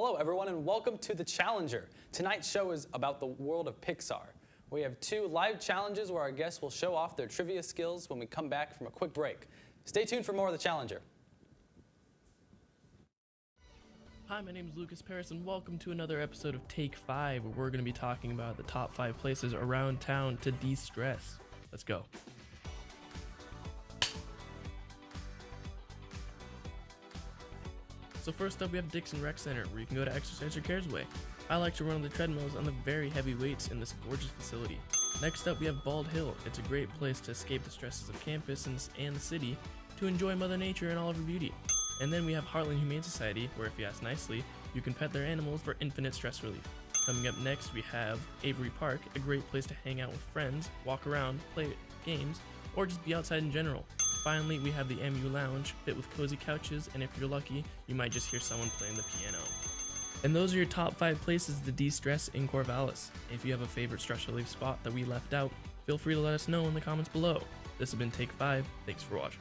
Hello, everyone, and welcome to The Challenger. Tonight's show is about the world of Pixar. We have 2 live challenges where our guests will show off their trivia skills when we come back from a quick break. Stay tuned for more of The Challenger. Hi, my name is Lucas Paris, and welcome to another episode of Take 5, where we're going to be talking about the top 5 places around town to de-stress. Let's go. So first up, we have Dixon Rec Center, where you can go to exercise your cares away. I like to run on the treadmills on the very heavy weights in this gorgeous facility. Next up, we have Bald Hill. It's a great place to escape the stresses of campus and the city, to enjoy Mother Nature and all of her beauty. And then we have Heartland Humane Society, where if you ask nicely, you can pet their animals for infinite stress relief. Coming up next, we have Avery Park, a great place to hang out with friends, walk around, play games, or just be outside in general. Finally, we have the Emmy Lounge, fit with cozy couches, and if you're lucky, you might just hear someone playing the piano. And those are your top 5 places to de-stress in Corvallis. If you have a favorite stress relief spot that we left out, feel free to let us know in the comments below. This has been Take 5. Thanks for watching.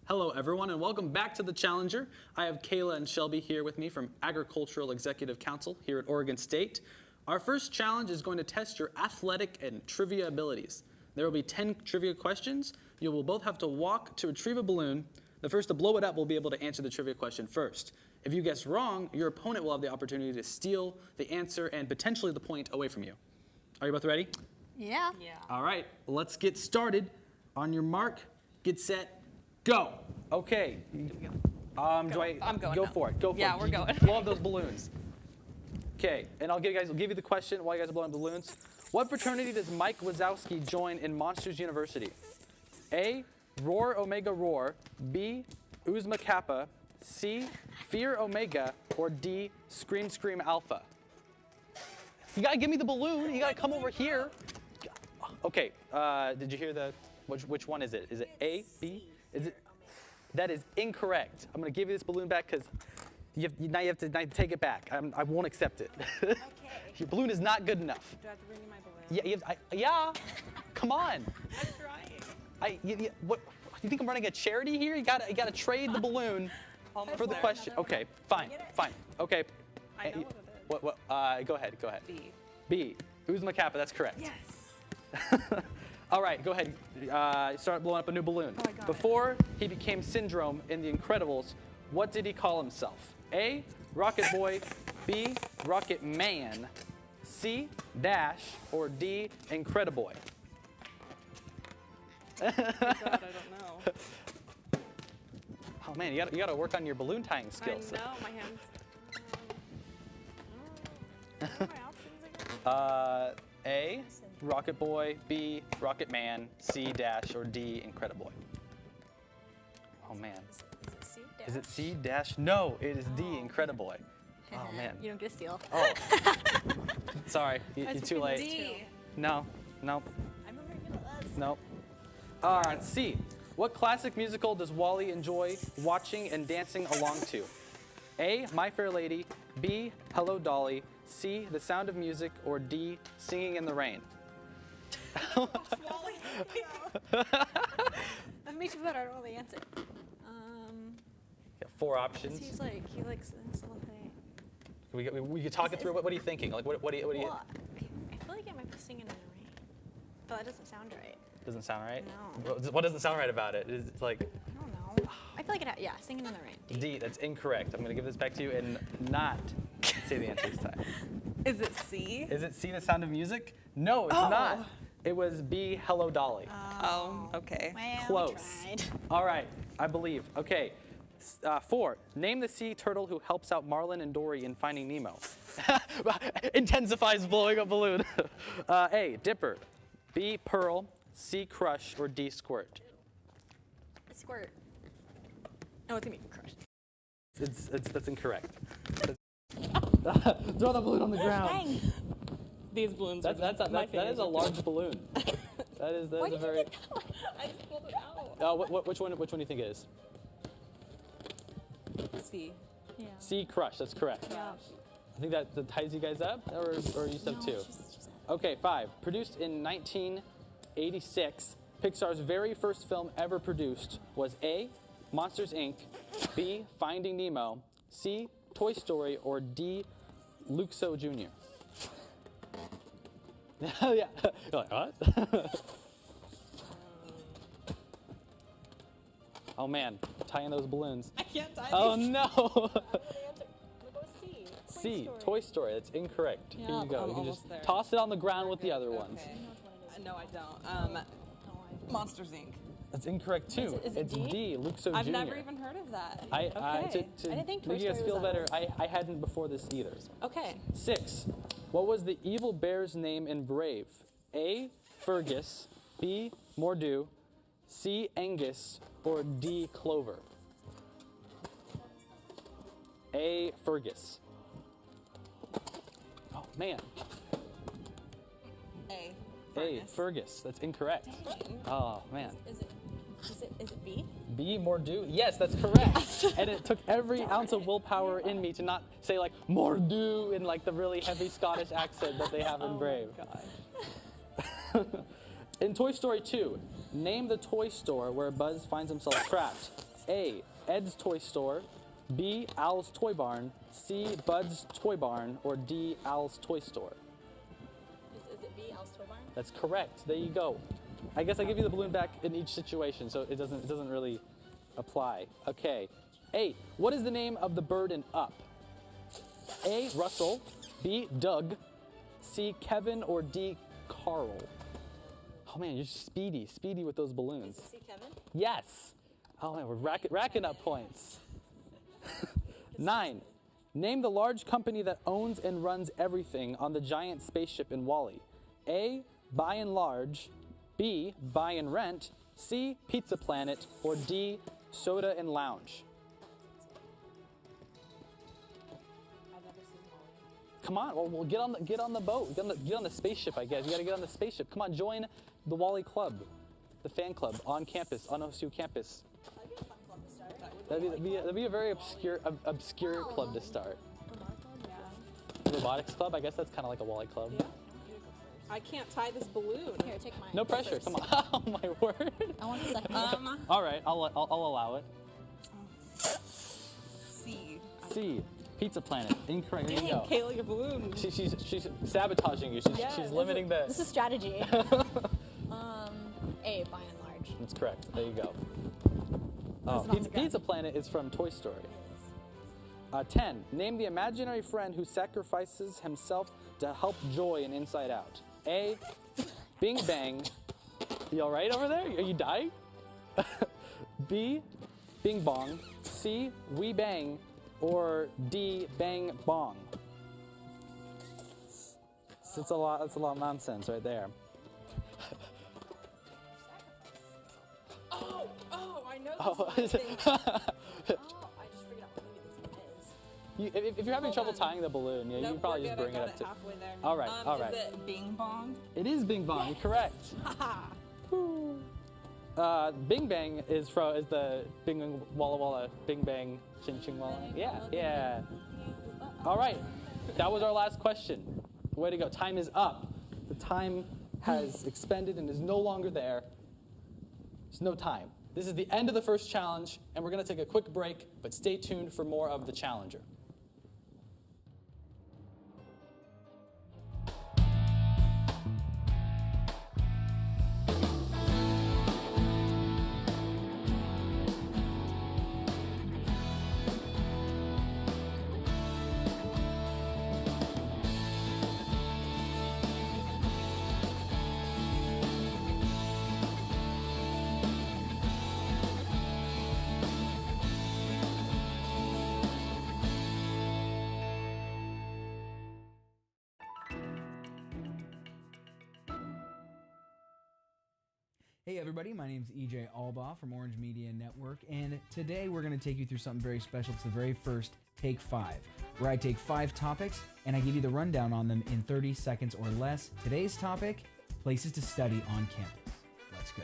Hello, everyone, and welcome back to The Challenger. I have Kayla and Shelbie here with me from Agricultural Executive Council here at Oregon State. Our first challenge is going to test your athletic and trivia abilities. There will be 10 trivia questions. You will both have to walk to retrieve a balloon. The first to blow it up will be able to answer the trivia question first. If you guess wrong, your opponent will have the opportunity to steal the answer and potentially the point away from you. Are you both ready? Yeah. All right, let's get started. On your mark, get set, go. Okay. I'm going. Go for it. Go for it. Yeah, we're going. Blow up those balloons. Okay, and I'll give you the question while you guys are blowing balloons. What fraternity does Mike Wazowski join in Monsters University? A, Roar Omega Roar, B, Uzma Kappa, C, Fear Omega, or D, Scream Scream Alpha? You gotta give me the balloon. You gotta come over here. Okay, did you hear which one is it? Is it A, B? Is it? That is incorrect. I'm gonna give you this balloon back because now you have to take it back. I won't accept it. Okay. Your balloon is not good enough. Do I have to bring you my balloon? Yeah. Come on. I'm trying. What? You think I'm running a charity here? You gotta trade the balloon for the question. Okay, fine. Okay. I know what it is. What? Go ahead. B. Uzma Kappa. That's correct. Yes. All right, go ahead. Start blowing up a new balloon. Oh, I got Before he became Syndrome in The Incredibles, what did he call himself? A, Rocket Boy, B, Rocket Man, C, Dash, or D, Incrediboy? Oh, God, I don't know. Oh man, you gotta work on your balloon tying skills. I know, my hands. I don't know my options again. A, Rocket Boy, B, Rocket Man, C, Dash, or D, Incrediboy? Oh man. Is it C, Dash? No, it is D, Incrediboy. Oh man. You don't get a steal. Oh. Sorry, you're too late. D. No. I'm over here at this. Nope. C. What classic musical does Wally enjoy watching and dancing along to? A, My Fair Lady, B, Hello Dolly, C, The Sound of Music, or D, Singing in the Rain? Wally. That makes you better. I don't know the answer. Got 4 options. He likes this little thing. We could talk it through. What are you thinking? Like, what do you? Well, I feel like it might be singing in the rain. But that doesn't sound right. Doesn't sound right? No. What doesn't sound right about it? It's like... I don't know. I feel like yeah, singing in the rain. D, that's incorrect. I'm going to give this back to you and not say the answer this time. Is it C? Is it C, The Sound of Music? No, it's not. It was B, Hello Dolly. Oh, okay. Well, close. We tried. All right, I believe. Okay. 4, name the sea turtle who helps out Marlin and Dory in Finding Nemo. Intensifies blowing up balloon. A, Dipper, B, Pearl, C, Crush, or D, Squirt? Squirt. No, it's gonna be Crush. That's incorrect. Throw the balloon on the ground. Dang. These balloons that is a large balloon. That is Why a did very... you get that one? I just pulled it out. Which one do you think it is? C. Yeah. C, Crush, that's correct. Yeah. I think that ties you guys up, or you said 2? Okay, 5. Produced in 1986, Pixar's very first film ever produced was A, Monsters, Inc., B, Finding Nemo, C, Toy Story, or D, Luxo Jr.? Yeah. You're like, what? Oh man, tying those balloons. I can't tie Oh these. no! I don't know the answer. I'm gonna go with C. C, Toy Story. That's incorrect. Here Yeah, you go. I'm You can almost just there. toss it on the ground with the other ones. Okay. No, I don't. Monsters, Inc. That's incorrect too. Is it It's D? D, Luxo Jr. I've never even heard of that. To I didn't think Toy make you guys Story feel was better, on I hadn't before this either. Okay. 6. What was the evil bear's name in Brave? A, Fergus, B, Mordu, C, Angus, or D, Clover? A, Fergus. Oh man. A. A, Fergus. Fergus. That's incorrect. Oh man. Is it B? B, Mordu. Yes, that's correct. And it took every ounce of willpower in me to not say like Mordu in like the really heavy Scottish accent that they have in Brave. In Toy Story 2, name the toy store where Buzz finds himself trapped. A, Ed's Toy Store, B, Al's Toy Barn, C, Bud's Toy Barn, or D, Al's Toy Store? Is it B, Al's Toy Barn? That's correct. There you go. I guess I give you the balloon back in each situation, so it doesn't really apply. Okay. A, what is the name of the bird in Up? A, Russell, B, Doug, C, Kevin, or D, Carl? Oh man, you're speedy with those balloons. C, Kevin? Yes. Oh man, we're racking up points. 9. Name the large company that owns and runs everything on the giant spaceship in WALL-E. A, Buy and Large, B, Buy and Rent, C, Pizza Planet, or D, Soda and Lounge? I've never seen WALL-E. Come on, well get on the boat, get on the spaceship. I guess you got to get on the spaceship. Come on, join the WALL-E Club, the fan club on campus, on OSU campus. That'd be a fun club to start. That'd be a very obscure club to start. Yeah. Robotics club. I guess that's kind of like a WALL-E club. Yeah. I can't tie this balloon. Here, take mine. No pressure. First. Come on. Oh my word. I want the second. All right, I'll allow it. C. C, Pizza Planet. Incorrect. There you Dang, go. Kayla, your balloon. She's sabotaging you. She's limiting the. This is strategy. A, By and Large. That's correct. There you go. Oh, That's not the Pizza Planet is from Toy Story. 10. Name the imaginary friend who sacrifices himself to help Joy in Inside Out. A, Bing Bang. You all right over there? Are you dying? B, Bing Bong. C, Wee Bang. Or D, Bang Bong. That's a lot of nonsense right there. Oh, I know Oh, this is it? thing. Oh, I just figured out what movie this one is. If you're having Hold trouble on. tying the balloon, yeah, you Nope, can probably we're just good. bring I it got up to. halfway there. All right, all right. Is it Bing Bong? It is Bing Bong, correct. Bing Bang is the Bing Walla Walla Bing Bang Ching Ching Walla. Yeah. All right, that was our last question. Way to go. Time is up. The time has expended and is no longer there. There's no time. This is the end of the first challenge, and we're going to take a quick break, but stay tuned for more of The Challenger. Hey everybody, my name is EJ Albaugh from Orange Media Network, and today we're going to take you through something very special. It's the very first Take 5, where I take 5 topics and I give you the rundown on them in 30 seconds or less. Today's topic, places to study on campus. Let's go.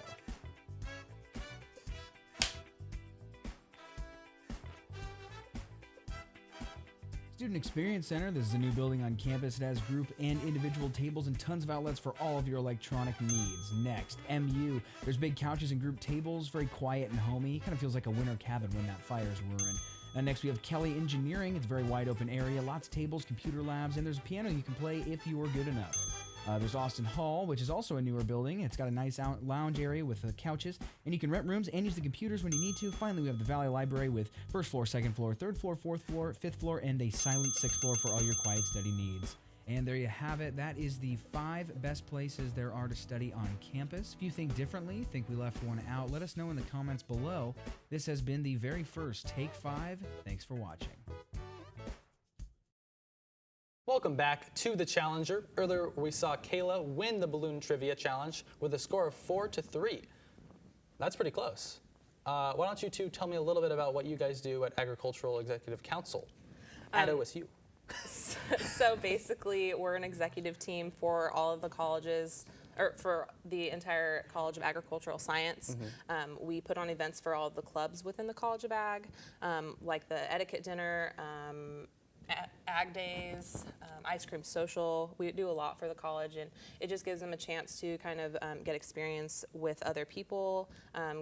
Student Experience Center. This is a new building on campus. It has group and individual tables and tons of outlets for all of your electronic needs. Next, MU. There's big couches and group tables, very quiet and homey. Kind of feels like a winter cabin when that fire's whirring. And next we have Kelly Engineering. It's a very wide open area, lots of tables, computer labs, and there's a piano you can play if you are good enough. There's Austin Hall, which is also a newer building. It's got a nice lounge area with couches, and you can rent rooms and use the computers when you need to. Finally, we have the Valley Library with first floor, second floor, third floor, fourth floor, fifth floor, and a silent sixth floor for all your quiet study needs. And there you have it. That is the 5 best places there are to study on campus. If you think differently, think we left one out, let us know in the comments below. This has been the very first Take 5. Thanks for watching. Welcome back to the Challenger. Earlier, we saw Kayla win the balloon trivia challenge with a score of 4-3. That's pretty close. Why don't you two tell me a little bit about what you guys do at Agricultural Executive Council at OSU? So basically, we're an executive team for all of the colleges, or for the entire College of Agricultural Science. We put on events for all of the clubs within the College of Ag, like the etiquette dinner, Ag Days, Ice Cream Social. We do a lot for the college, and it just gives them a chance to kind of get experience with other people,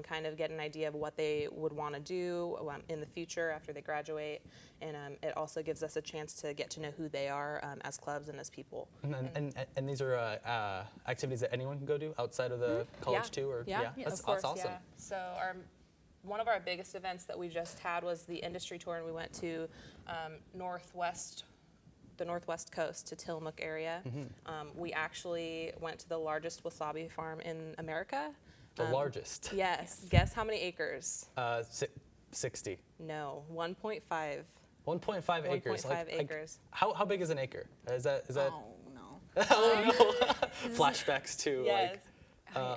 kind of get an idea of what they would want to do in the future after they graduate, and it also gives us a chance to get to know who they are as clubs and as people. And these are activities that anyone can go do outside of the college too? Or, Yeah, That's of course, awesome. yeah. So one of our biggest events that we just had was the industry tour, and we went to the northwest coast to Tillamook area. We actually went to the largest wasabi farm in America. The largest? Yes. Guess how many acres? 60. No, 1.5. 1.5 acres. 1.5 acres. How big is an acre? Is that? Oh, no. Oh no! Flashbacks to Yes.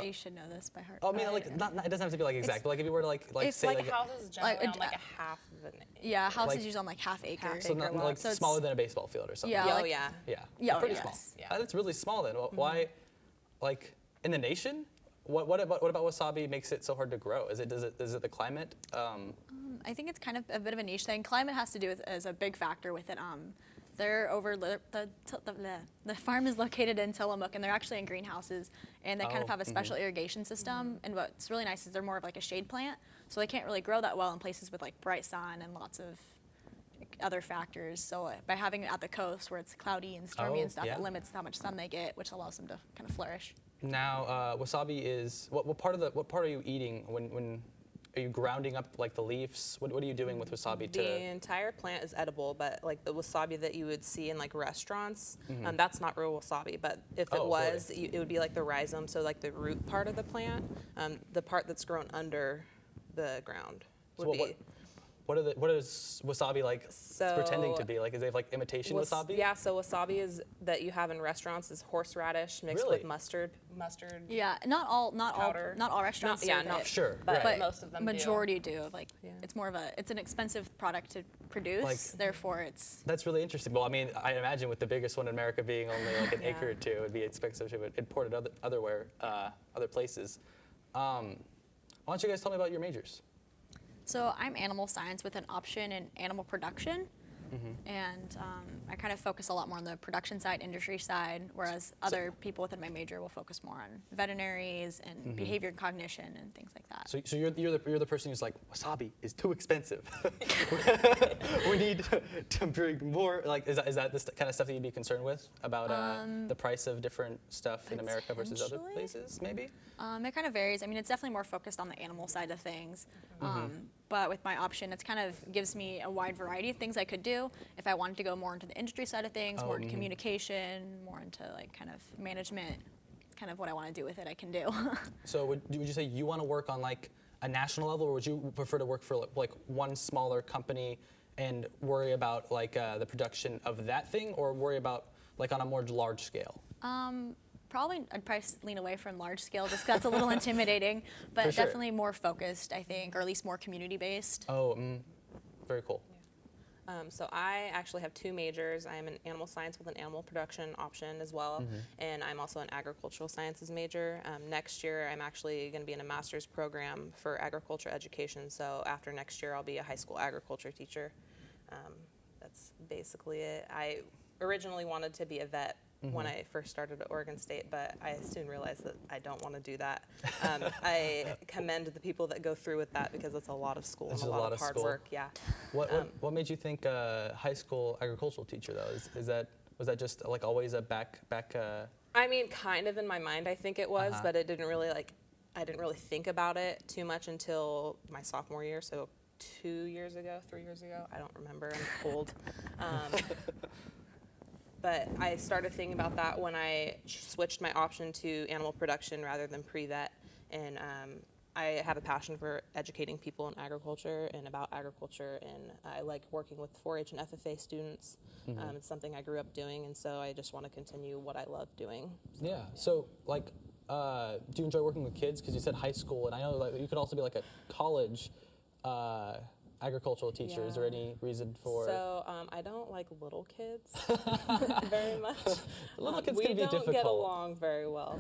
You should know this by heart. I mean, like, not, it doesn't have to be like exact, but like if you were to like it's say Like houses generally on like a half of an acre. Yeah, houses like- use on like half acre. so not, like So it's- smaller than a baseball field or something. Yeah, Oh like- yeah. Yeah. Yeah, Pretty yes. small. Yeah. That's really small then. Why, like in the nation? What about wasabi makes it so hard to grow? Is it the climate? I think it's kind of a bit of a niche thing. Climate has to do with as a big factor with it. They're over the farm is located in Tillamook, and they're actually in greenhouses, and they kind of have a special irrigation system. And what's really nice is they're more of like a shade plant, so they can't really grow that well in places with like bright sun and lots of other factors. So by having it at the coast where it's cloudy and stormy and stuff, yeah. it limits how much sun they get, which allows them to kind of flourish. Now, wasabi is what part are you eating when are you grounding up like the leaves? What are you doing with wasabi The entire plant is edible, but like the wasabi that you would see in like restaurants, that's not real wasabi. But if it was, it would be like the rhizome, so like the root part of the plant, the part that's grown under the ground would be. What is wasabi like pretending to be? Like, is they have like imitation wasabi? Yeah, so wasabi is that you have in restaurants is horseradish mixed Really? with mustard. Yeah, not all Powder. restaurants. Yeah, serve not it, Sure, but right. most of them majority do. Like, Yeah. it's more of it's an expensive product to produce. Like- Therefore, it's That's really interesting. Well, I mean, I imagine with the biggest one in America being only like an acre or two, it would be expensive to import it other places. Why don't you guys tell me about your majors? So I'm animal science with an option in animal production, and I kind of focus a lot more on the production side, industry side, whereas other people within my major will focus more on veterinaries and behavior and cognition and things like that. So you're the person who's like, wasabi is too expensive. We need to bring more. Like, is that the kind of stuff that you'd be concerned with about the price of different stuff in America versus other potentially. places, maybe? It kind of varies. I mean, it's definitely more focused on the animal side of things. But with my option, it's kind of gives me a wide variety of things I could do. If I wanted to go more into the industry side of things, more into communication, more into like kind of management, kind of what I want to do with it, I can do. So would you say you want to work on like a national level, or would you prefer to work for like one smaller company and worry about like the production of that thing, or worry about like on a more large scale? I'd probably lean away from large scale just 'cause that's a little intimidating, but For sure. definitely more focused, I think, or at least more community based. Oh, very cool. So I actually have 2 majors. I am in animal science with an animal production option as well, and I'm also an agricultural sciences major. Next year, I'm actually going to be in a master's program for agriculture education. So after next year, I'll be a high school agriculture teacher. that's basically it. I originally wanted to be a vet when I first started at Oregon State, but I soon realized that I don't want to do that. I commend the people that go through with that because it's a lot of school and a lot of hard work. Yeah. What made you think high school agricultural teacher though? Was that just like always a back? I mean, kind of in my mind, I think it was, but it didn't really I didn't really think about it too much until my sophomore year. So 3 years ago, I don't remember. I'm old. But I started thinking about that when I switched my option to animal production rather than pre-vet, and I have a passion for educating people in agriculture and about agriculture, and I like working with 4-H and FFA students. It's something I grew up doing, and so I just want to continue what I love doing. Yeah. So like, do you enjoy working with kids? Because you said high school, and I know like you could also be like a college agricultural teacher. Is there any reason for? So I don't like little kids very much. Little kids we can be difficult. don't get along very well.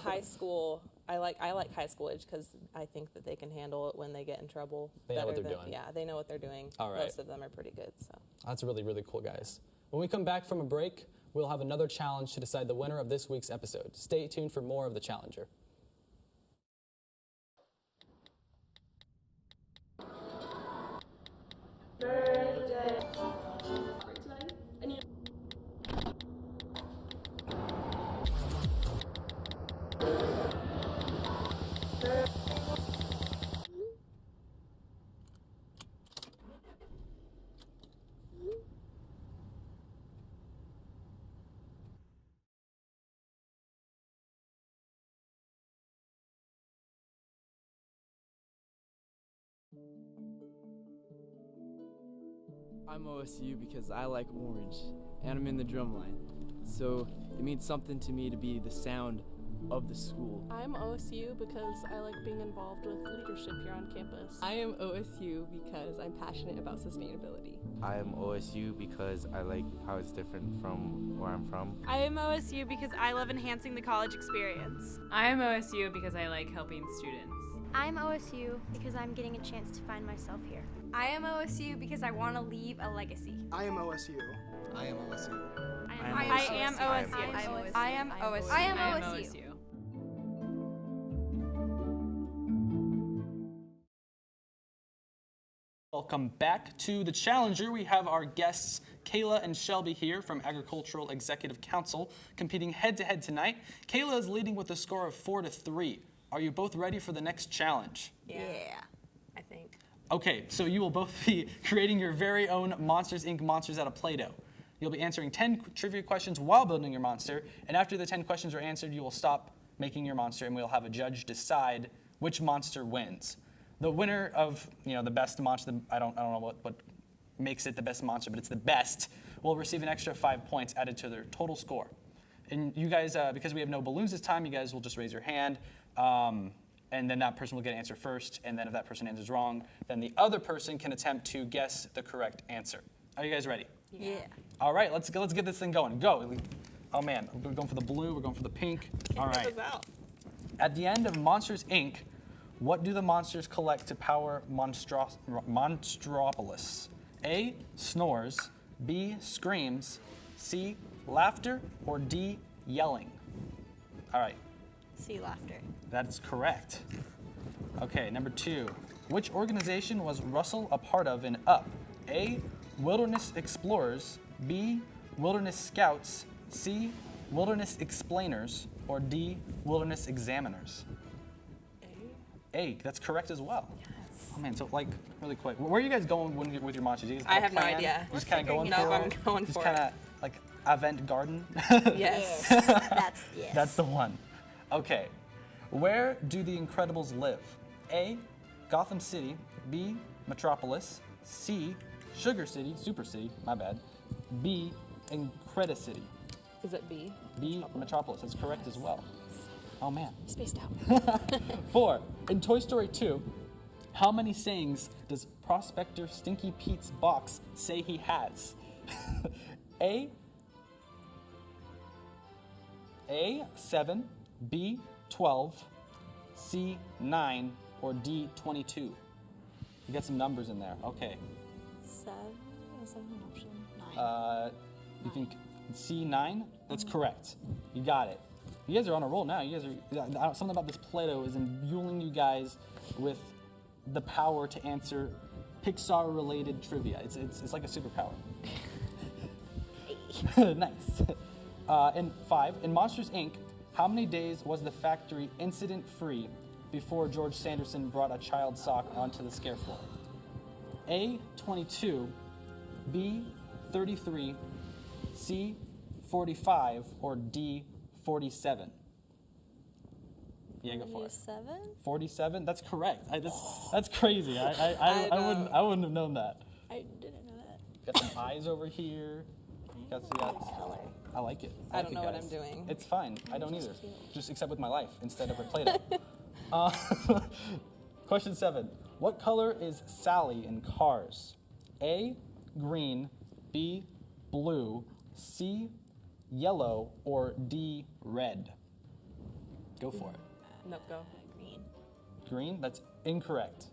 High school, I like high school age because I think that they can handle it when they get in trouble. They know what they're doing. Yeah, they know what they're doing. All right. Most of them are pretty good. So That's really, really cool, guys. When we come back from a break, we'll have another challenge to decide the winner of this week's episode. Stay tuned for more of The Challenger. I'm OSU because I like orange, and I'm in the drum line. So it means something to me to be the sound of the school. I'm OSU because I like being involved with leadership here on campus. I am OSU because I'm passionate about sustainability. I am OSU because I like how it's different from where I'm from. I am OSU because I love enhancing the college experience. I am OSU because I like helping students. I'm OSU because I'm getting a chance to find myself here. I am OSU because I want to leave a legacy. I am OSU. I am OSU. I am OSU. I am OSU. I am OSU. Welcome back to The Challenger. We have our guests, Kayla and Shelbie here from Agricultural Executive Council, competing head-to-head tonight. Kayla is leading with a score of 4-3. Are you both ready for the next challenge? Yeah. I think. Okay, so you will both be creating your very own Monsters, Inc. monsters out of Play-Doh. You'll be answering 10 trivia questions while building your monster, and after the 10 questions are answered, you will stop making your monster, and we'll have a judge decide which monster wins. The winner of the best monster, I don't know what makes it the best monster, but it's the best, will receive an extra 5 points added to their total score. And you guys, because we have no balloons this time, you guys will just raise your hand. And then that person will get an answer first, and then if that person answers wrong, then the other person can attempt to guess the correct answer. Are you guys ready? Yeah. All right, let's get this thing going. Go. Oh man, we're going for the blue, we're going for the pink. All right. At the end of Monsters, Inc., what do the monsters collect to power Monstropolis? A, snores, B, screams, C, laughter, or D, yelling? All right. C, laughter. That's correct. Okay, number 2. Which organization was Russell a part of in Up? A, Wilderness Explorers, B, Wilderness Scouts, C, Wilderness Explainers, or D, Wilderness Examiners? A, that's correct as well. Yes. Oh man, so really quick, where are you guys going with your monsters? You guys I have no idea. Just kind of going for it? I'm going just for kind of like avant-garden? Yes. That's the one. Okay, where do the Incredibles live? A, Gotham City, B, Metropolis, C, Sugar City, Super City, my bad, B, Incredicity. Is it B? B, Metropolis, that's correct as well. Oh man. Spaced out. 4, in Toy Story 2, how many sayings does Prospector Stinky Pete's box say he has? A, 7, B, 12, C, 9, or D, 22? You got some numbers in there. Okay. 7 is an option. You think C9? That's correct. You got it. You guys are on a roll now. You guys are. Something about this Play-Doh is imbuing you guys with the power to answer Pixar-related trivia. It's like a superpower. Nice. And 5, in Monsters, Inc., how many days was the factory incident-free before George Sanderson brought a child sock onto the scare floor? A, 22, B, 33, C, 45, or D, 47? Yeah, go for it. 47? 47? That's correct. That's crazy. I wouldn't have known that. I didn't know that. Got some eyes over here. Got color. I like it. I don't know what I'm doing. It's fine. I don't either. Just except with my life instead of with Play-Doh. Question 7. What color is Sally in Cars? A, green, B, blue, C, yellow, or D, red? Go for it. Nope, go. Green. Green? That's incorrect.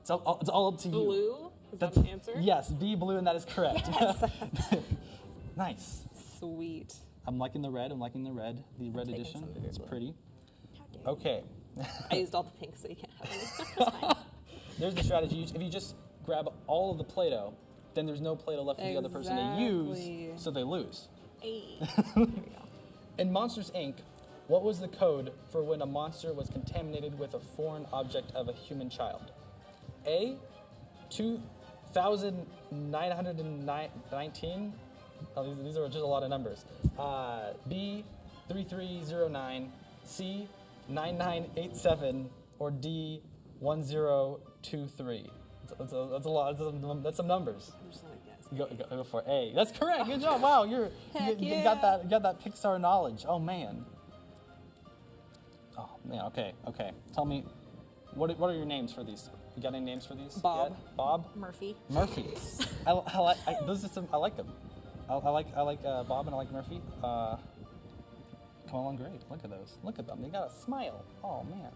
It's all up to you. Blue? Is that the answer? Yes, B, blue, and that is correct. Yes. Nice. Sweet. I'm liking the red. The red edition. It's pretty. Okay. I used all the pink, so you can't have any. There's the strategy. If you just grab all of the Play-Doh, then there's no Play-Doh left for the other person to use, so they lose. In Monsters, Inc., what was the code for when a monster was contaminated with a foreign object of a human child? A, 2,919. Oh, these are just a lot of numbers. B, 3309. C, 9987. Or D, 1023. That's a lot. That's some numbers. I'm just gonna guess. Go for A. That's correct. Good job. Wow, you got that Pixar knowledge. Oh man. Oh man. Okay. Tell me, what are your names for these? You got any names for these? Bob. Yet? Bob. Murphy. I like them. I like Bob and I like Murphy. Come along great. Look at those. Look at them. They got a smile. Oh man.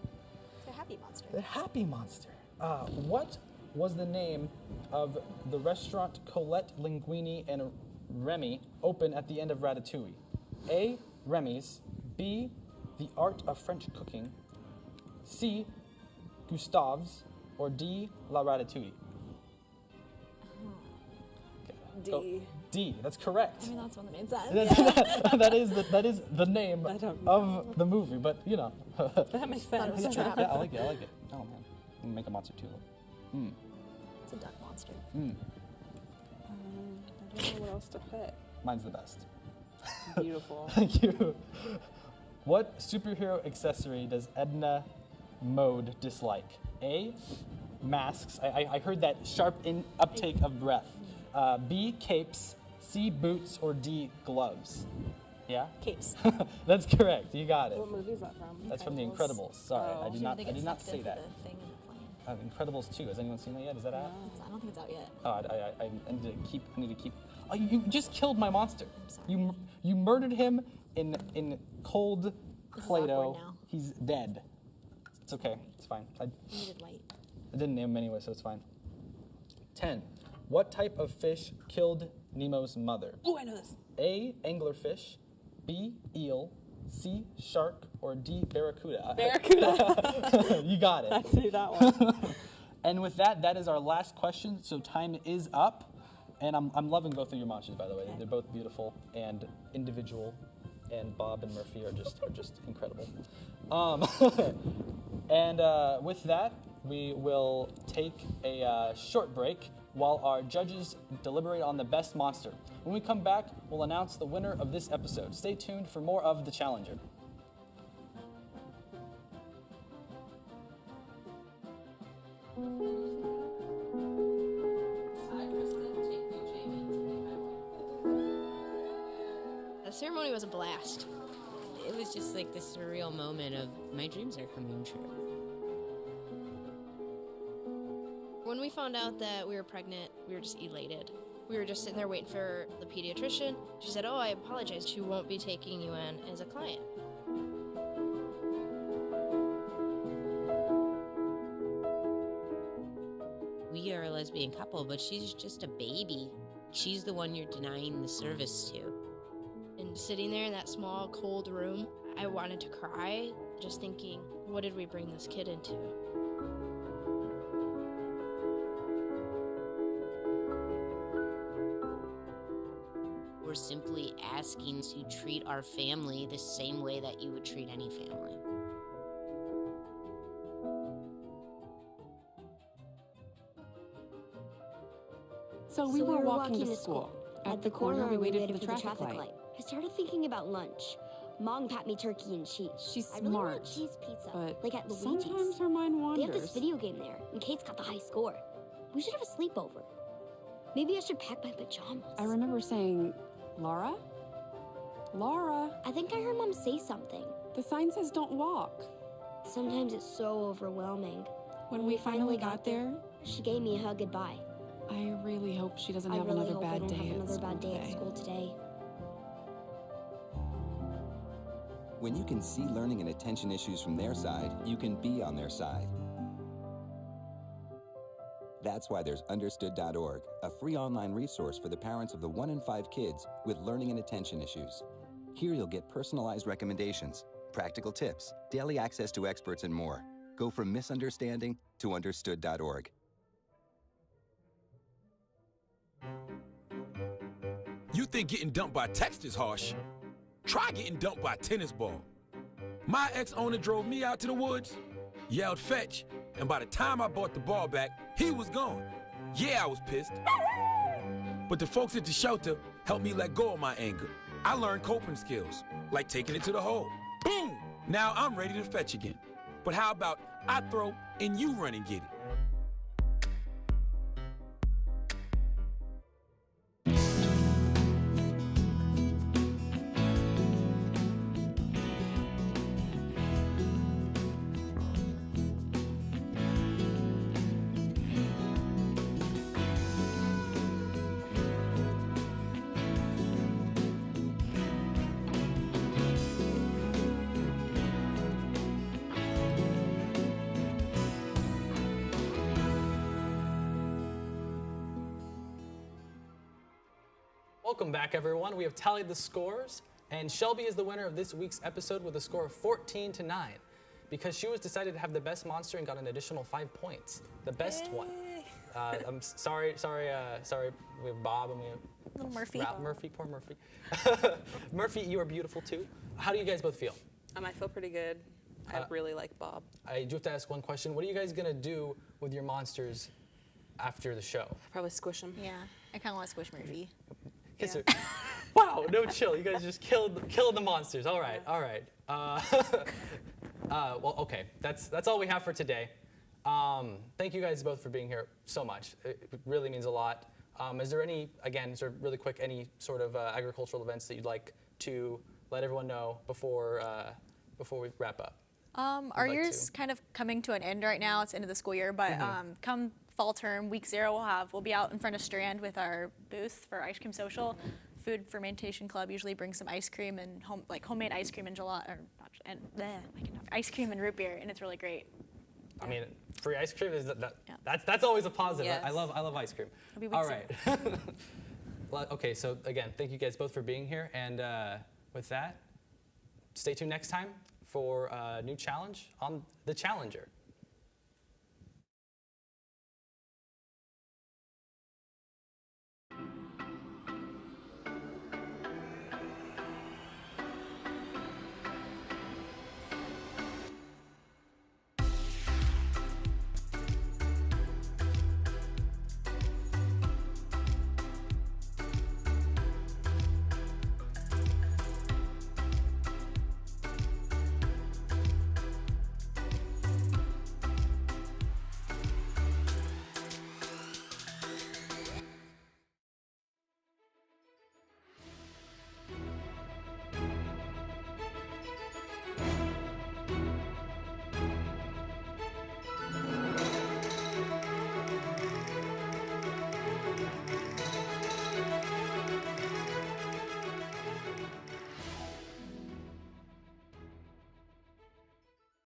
They're happy monster. The Happy Monster. What was the name of the restaurant Colette Linguini and Remy open at the end of Ratatouille? A, Remy's. B, The Art of French Cooking. C, Gustave's. Or D, La Ratatouille? D. Go. D, that's correct. I mean, that's one that made sense. that is the name of the movie, but you know. That makes sense. Yeah, I like it. Oh man, I'm gonna make a monster too. It's a duck monster. I don't know what else to put. Mine's the best. Beautiful. Thank you. What superhero accessory does Edna Mode dislike? A, masks. I heard that sharp uptake of breath. B, capes. C, boots. Or D, gloves. Yeah? Capes. That's correct. You got it. What movie is that from? That's from The Incredibles. Sorry, Oh. I did not say that. Incredibles 2. Has anyone seen that yet? Is that out? I don't think it's out yet. Oh, I need to keep. Oh, you just killed my monster. You murdered him in cold Play-Doh. He's dead. It's okay. It's fine. I needed light. I didn't name him anyway, so it's fine. 10. What type of fish killed Nemo's mother? Oh, I know this. A, anglerfish. B, eel. C, shark. Or D, barracuda. Barracuda. You got it. I knew that one. And with that is our last question. So time is up. And I'm loving both of your monsters, by the way. They're both beautiful and individual. And Bob and Murphy are just incredible. And with that, we will take a short break while our judges deliberate on the best monster. When we come back, we'll announce the winner of this episode. Stay tuned for more of The Challenger. The ceremony was a blast. It was just like this surreal moment of my dreams are coming true. When we found out that we were pregnant, we were just elated. We were just sitting there waiting for the pediatrician. She said, "Oh, I apologize. She won't be taking you in as a client." We are a lesbian couple, but she's just a baby. She's the one you're denying the service to. And sitting there in that small, cold room, I wanted to cry, just thinking, what did we bring this kid into? We're simply asking to treat our family the same way that you would treat any family. So we were walking to school. At the corner, we waited for the traffic light. I started thinking about lunch. Mom packed me turkey and cheese. She's I really smart, want cheese pizza, but like at Luigi's. sometimes her mind They have this wanders. video game there, and Kate's got the high score. We should have a sleepover. Maybe I should pack my pajamas. I remember saying, Laura? Laura? I think I heard Mom say something. The sign says don't walk. Sometimes it's so overwhelming. When we finally got there, she gave me a hug goodbye. I really hope she doesn't I have really another hope I bad don't day have at another school bad day at today. school today. When you can see learning and attention issues from their side, you can be on their side. That's why there's Understood.org, a free online resource for the parents of the 1 in 5 kids with learning and attention issues. Here you'll get personalized recommendations, practical tips, daily access to experts, and more. Go from misunderstanding to Understood.org. You think getting dumped by text is harsh? Try getting dumped by a tennis ball. My ex-owner drove me out to the woods, yelled fetch, and by the time I brought the ball back, he was gone. Yeah, I was pissed. But the folks at the shelter helped me let go of my anger. I learned coping skills, like taking it to the hole. Boom! Now I'm ready to fetch again. But how about I throw and you run and get it? Welcome back, everyone. We have tallied the scores, and Shelbie is the winner of this week's episode with a score of 14-9, because she was decided to have the best monster and got an additional 5 points, the best one. I'm sorry. We have Bob and we have Little Murphy. Murphy, poor Murphy. Murphy, you are beautiful too. How do you guys both feel? I feel pretty good. I really like Bob. I do have to ask one question. What are you guys gonna do with your monsters after the show? Probably squish them. Yeah, I kind of want to squish Murphy. Kiss her. Wow, no chill. You guys just killed the monsters. All right, all right. Well, okay. That's all we have for today. Thank you guys both for being here so much. It really means a lot. Is there any, again, sort of really quick, any sort of agricultural events that you'd like to let everyone know before we wrap up? Our year's kind of coming to an end right now. It's the end of the school year, but come fall term, week 0, we'll be out in front of Strand with our booth for Ice Cream Social. Food Fermentation Club usually brings some ice cream and homemade ice cream and gelato, ice cream and root beer, and it's really great. I mean, free ice cream is that's always a positive. Yes. I love ice cream. It'll be week All 0. right. Well, okay, so again, thank you guys both for being here, and with that, stay tuned next time for a new challenge on The Challenger.